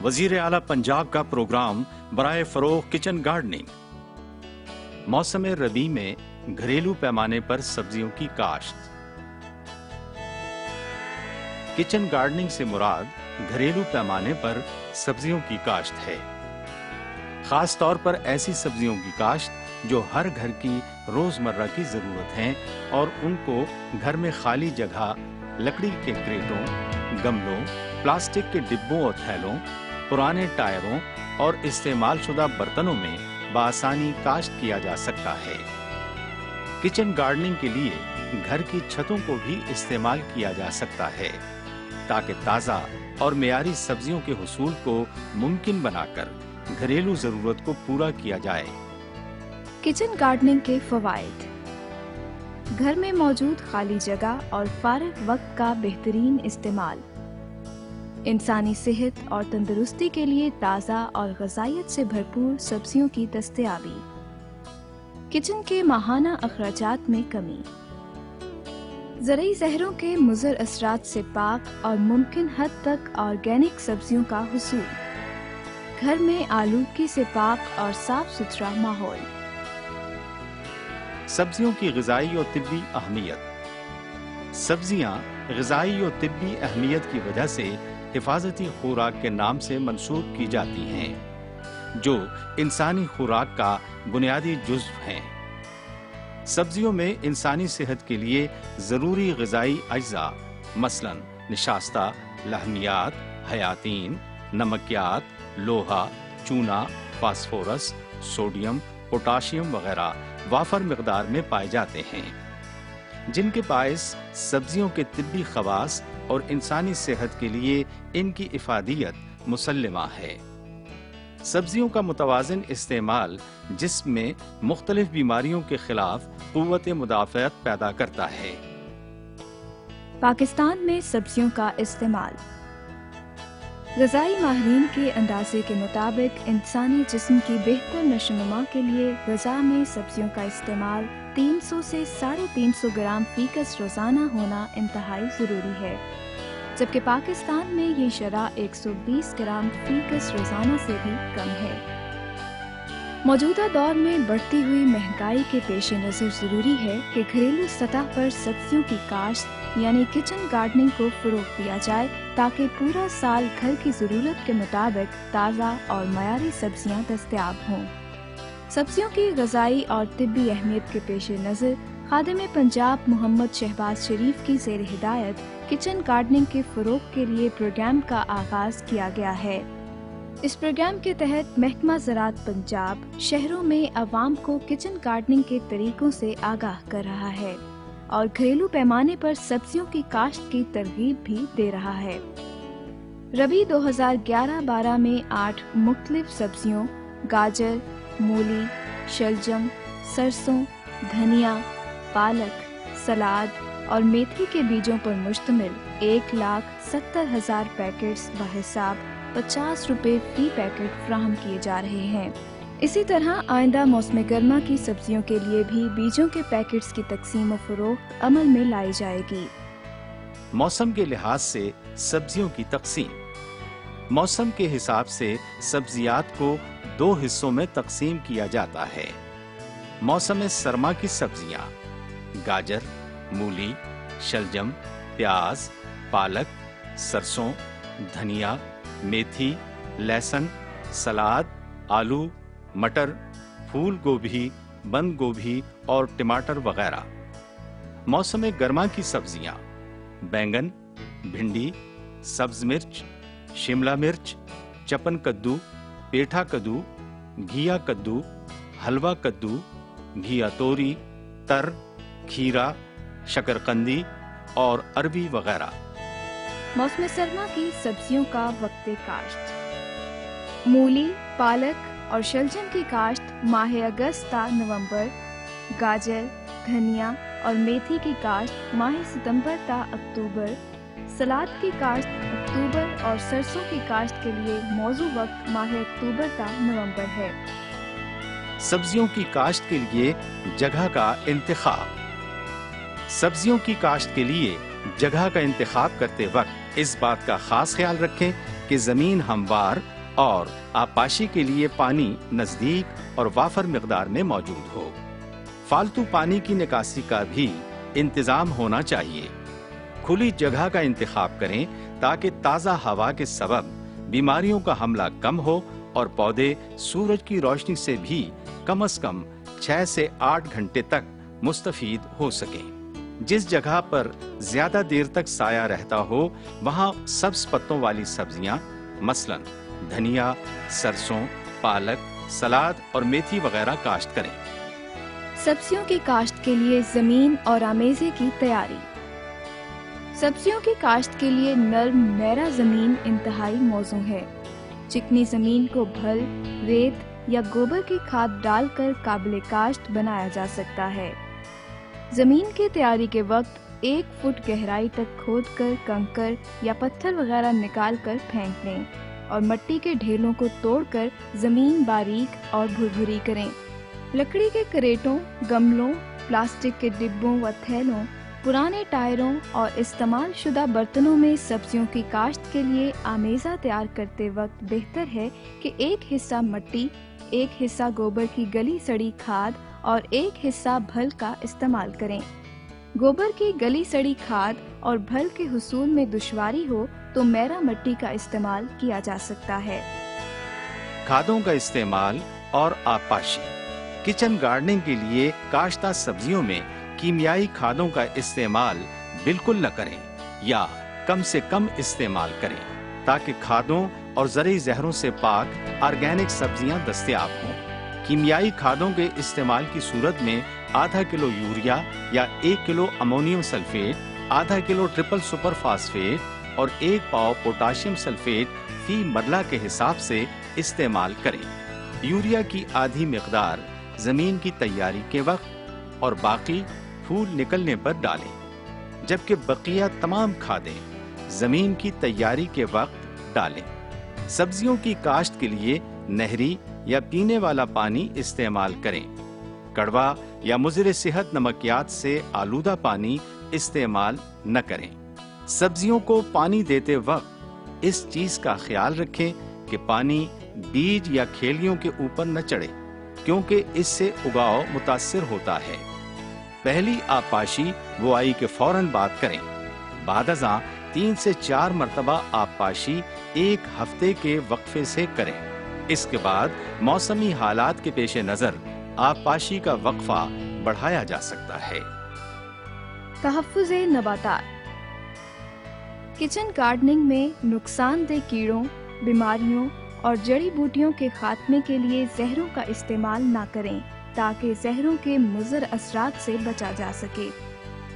وزیر اعلیٰ پنجاب کا پروگرام برائے فروغ کچن گارڈننگ۔ موسم ربیع میں گھریلو پیمانے پر سبزیوں کی کاشت۔ کچن گارڈننگ سے مراد گھریلو پیمانے پر سبزیوں کی کاشت ہے، خاص طور پر ایسی سبزیوں کی کاشت جو ہر گھر کی روزمرہ کی ضرورت ہیں اور ان کو گھر میں خالی جگہ، لکڑی کے کریٹوں، گملوں، پلاسٹک کے ڈبوں اور تھیلوں، پرانے ٹائروں اور استعمال شدہ برتنوں میں بآسانی کاشت کیا جا سکتا ہے۔ کچن گارڈننگ کے لیے گھر کی چھتوں کو بھی استعمال کیا جا سکتا ہے تاکہ تازہ اور معیاری سبزیوں کے حصول کو ممکن بنا کر گھریلو ضرورت کو پورا کیا جائے۔ کچن گارڈننگ کے فوائد۔ گھر میں موجود خالی جگہ اور فارغ وقت کا بہترین استعمال، انسانی صحت اور تندرستی کے لیے تازہ اور غذائیت سے بھرپور سبزیوں کی دستیابی، کچن کے ماہانہ اخراجات میں کمی، زرعی زہروں کے مضر اثرات سے پاک اور ممکن حد تک آرگینک سبزیوں کا حصول، گھر میں آلودگی سے پاک اور صاف ستھرا ماحول۔ سبزیوں کی غذائی اور طبی اہمیت۔ سبزیاں غذائی اور طبی اہمیت کی وجہ سے حفاظتی خوراک کے نام سے منسوب کی جاتی ہیں، جو انسانی خوراک کا بنیادی جزو ہیں۔ سبزیوں میں انسانی صحت کے لیے ضروری غذائی اجزاء مثلاً نشاستہ، لحمیات، حیاتین، نمکیات، لوہا، چونا، فاسفورس، سوڈیم، پوٹاشیم وغیرہ وافر مقدار میں پائے جاتے ہیں، جن کے باعث سبزیوں کے طبی خواص اور انسانی صحت کے لیے ان کی افادیت مسلمہ ہے۔ سبزیوں کا متوازن استعمال جسم میں مختلف بیماریوں کے خلاف قوت مدافعت پیدا کرتا ہے۔ پاکستان میں سبزیوں کا استعمال۔ غذائی ماہرین کے اندازے کے مطابق انسانی جسم کی بہتر نشو و نما کے لیے غذا میں سبزیوں کا استعمال 300 سے 350 گرام فی گز روزانہ ہونا انتہائی ضروری ہے، جبکہ پاکستان میں یہ شرح 120 گرام فی گز روزانہ سے بھی کم ہے۔ موجودہ دور میں بڑھتی ہوئی مہنگائی کے پیش نظر ضروری ہے کہ گھریلو سطح پر سبزیوں کی کاشت یعنی کچن گارڈننگ کو فروغ دیا جائے تاکہ پورا سال گھر کی ضرورت کے مطابق تازہ اور معیاری سبزیاں دستیاب ہوں۔ سبزیوں کی غذائی اور طبی اہمیت کے پیش نظر خادم پنجاب محمد شہباز شریف کی زیر ہدایت کچن گارڈننگ کے فروغ کے لیے پروگرام کا آغاز کیا گیا ہے۔ اس پروگرام کے تحت محکمہ زراعت پنجاب شہروں میں عوام کو کچن گارڈننگ کے طریقوں سے آگاہ کر رہا ہے اور گھریلو پیمانے پر سبزیوں کی کاشت کی ترغیب بھی دے رہا ہے۔ ربیع 2011-12 میں 8 مختلف سبزیوں گاجر، مولی، شلجم، سرسوں، دھنیا، پالک، سلاد اور میتھی کے بیجوں پر مشتمل 1,70,000 پیکٹس بحساب 50 روپے فی پیکٹ فراہم کیے جا رہے ہیں۔ اسی طرح آئندہ موسم گرما کی سبزیوں کے لیے بھی بیجوں کے پیکٹس کی تقسیم و فروخت عمل میں لائی جائے گی۔ موسم کے لحاظ سے سبزیوں کی تقسیم۔ موسم کے حساب سے سبزیات کو 2 حصوں میں تقسیم کیا جاتا ہے۔ موسم سرما کی سبزیاں گاجر، مولی، شلجم، پیاز، پالک، سرسوں، دھنیا، میتھی، لہسن، سلاد، آلو، مٹر، پھول گوبھی، بند گوبھی اور ٹماٹر وغیرہ۔ موسم گرما کی سبزیاں بینگن، بھنڈی، سبز مرچ، شملہ مرچ، چپن کدو، پیٹھا کدو، گھیا کدو، حلوہ کدو، گھیا توری، تر، کھیرا، شکرقندی اور عربی وغیرہ۔ موسم سرما کی سبزیوں کا وقت کاشت۔ مولی، پالک اور شلجم کی کاشت ماہ اگست تا نومبر، گاجر، دھنیا اور میتھی کی کاشت ماہ ستمبر تا اکتوبر، سلاد کی کاشت اکتوبر اور سرسوں کی کاشت کے لیے موزوں وقت ماہ اکتوبر تا نومبر ہے۔ سبزیوں کی کاشت کے لیے جگہ کا انتخاب۔ سبزیوں کی کاشت کے لیے جگہ کا انتخاب کرتے وقت اس بات کا خاص خیال رکھیں کہ زمین ہموار اور آبپاشی کے لیے پانی نزدیک اور وافر مقدار میں موجود ہو۔ فالتو پانی کی نکاسی کا بھی انتظام ہونا چاہیے۔ کھلی جگہ کا انتخاب کریں تاکہ تازہ ہوا کے سبب بیماریوں کا حملہ کم ہو اور پودے سورج کی روشنی سے بھی کم از کم 6 سے 8 گھنٹے تک مستفید ہو سکیں۔ جس جگہ پر زیادہ دیر تک سایہ رہتا ہو وہاں سبز پتوں والی سبزیاں مثلاً دھنیا، سرسوں، پالک، سلاد اور میتھی وغیرہ کاشت کریں۔ سبزیوں کی کاشت کے لیے زمین اور آمیزے کی تیاری۔ سبزیوں کی کاشت کے لیے نرم میرا زمین انتہائی موزوں ہے۔ چکنی زمین کو پھل، ریت یا گوبر کی کھاد ڈال کر قابل کاشت بنایا جا سکتا ہے۔ زمین کی تیاری کے وقت 1 فٹ گہرائی تک کھود کر کنکر یا پتھر وغیرہ نکال کر پھینک لیں اور مٹی کے ڈھیلوں کو توڑ کر زمین باریک اور بھربھری کریں۔ لکڑی کے کریٹوں، گملوں، پلاسٹک کے ڈبوں و تھیلوں، پرانے ٹائروں اور استعمال شدہ برتنوں میں سبزیوں کی کاشت کے لیے آمیزہ تیار کرتے وقت بہتر ہے کہ 1 حصہ مٹی، 1 حصہ گوبر کی گلی سڑی کھاد اور 1 حصہ بھل کا استعمال کریں۔ گوبر کی گلی سڑی کھاد اور بھل کے حصول میں دشواری ہو تو میرا مٹی کا استعمال کیا جا سکتا ہے۔ کھادوں کا استعمال اور آبپاشی۔ کچن گارڈننگ کے لیے کاشتہ سبزیوں میں کیمیائی کھادوں کا استعمال بالکل نہ کریں یا کم سے کم استعمال کریں تاکہ کھادوں اور زرعی زہروں سے پاک آرگینک سبزیاں دستیاب ہوں۔ کیمیائی کھادوں کے استعمال کی صورت میں آدھا کلو یوریا یا 1 کلو امونیم سلفیٹ، آدھا کلو ٹرپل سپر فاسفیٹ اور 1 پاؤ پوٹاشیم سلفیٹ فی مرلہ کے حساب سے استعمال کریں۔ یوریا کی آدھی مقدار زمین کی تیاری کے وقت اور باقی پھول نکلنے پر ڈالیں، جبکہ بقیہ تمام کھادیں زمین کی تیاری کے وقت ڈالیں۔ سبزیوں کی کاشت کے لیے نہری یا پینے والا پانی استعمال کریں۔ کڑوا یا مضر صحت نمکیات سے آلودہ پانی استعمال نہ کریں۔ سبزیوں کو پانی دیتے وقت اس چیز کا خیال رکھیں کہ پانی بیج یا کھیلیوں کے اوپر نہ چڑھے کیونکہ اس سے اگاؤ متاثر ہوتا ہے۔ پہلی آبپاشی بوائی کے فوراً بعد کریں۔ بعد ازاں 3 سے 4 مرتبہ آبپاشی 1 ہفتے کے وقفے سے کریں۔ اس کے بعد موسمی حالات کے پیش نظر آبپاشی کا وقفہ بڑھایا جا سکتا ہے۔ تحفظ نباتات۔ کچن گارڈننگ میں نقصان دہ کیڑوں، بیماریوں اور جڑی بوٹیوں کے خاتمے کے لیے زہروں کا استعمال نہ کریں تاکہ زہروں کے مضر اثرات سے بچا جا سکے۔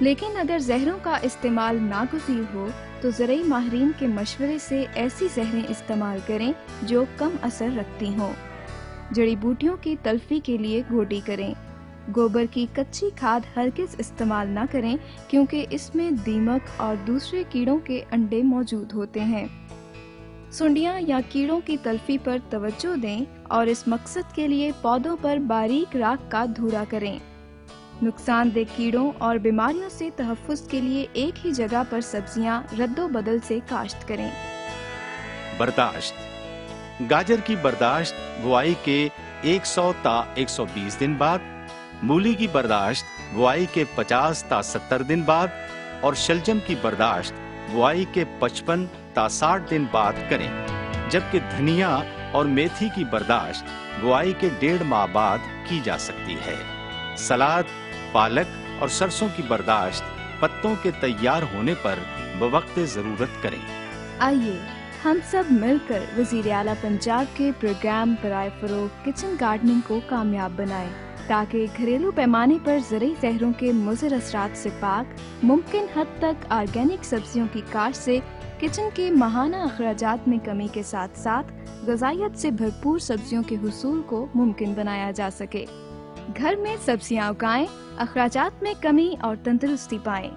لیکن اگر زہروں کا استعمال ناگزیر ہو تو زرعی ماہرین کے مشورے سے ایسی زہریں استعمال کریں جو کم اثر رکھتی ہوں۔ جڑی بوٹیوں کی تلفی کے لیے گوڈی کریں۔ گوبر کی کچی کھاد ہرگز استعمال نہ کریں کیونکہ اس میں دیمک اور دوسرے کیڑوں کے انڈے موجود ہوتے ہیں۔ سنڈیاں یا کیڑوں کی تلفی پر توجہ دیں اور اس مقصد کے لیے پودوں پر باریک راکھ کا دھورا کریں۔ نقصان دہ کیڑوں اور بیماریوں سے تحفظ کے لیے ایک ہی جگہ پر سبزیاں رد و بدل سے کاشت کریں۔ برداشت۔ گاجر کی برداشت بوائی کے 100 تا 120 دن بعد، مولی کی برداشت بوائی کے 50 تا 70 دن بعد اور شلجم کی برداشت بوائی کے 55 تا 60 دن بعد کریں، جبکہ دھنیا اور میتھی کی برداشت بوائی کے 1.5 ماہ بعد کی جا سکتی ہے۔ سلاد، پالک اور سرسوں کی برداشت پتوں کے تیار ہونے پر بوقت ضرورت کریں۔ آئیے ہم سب مل کر وزیر اعلیٰ پنجاب کے پروگرام برائے فروغ کچن گارڈننگ کو کامیاب بنائیں تاکہ گھریلو پیمانے پر زرعی زہروں کے مضر اثرات سے پاک ممکن حد تک آرگینک سبزیوں کی کاشت سے کچن کے ماہانہ اخراجات میں کمی کے ساتھ ساتھ غذائیت سے بھرپور سبزیوں کے حصول کو ممکن بنایا جا سکے۔ گھر میں سبزیاں اگائیں، اخراجات میں کمی اور تندرستی پائیں۔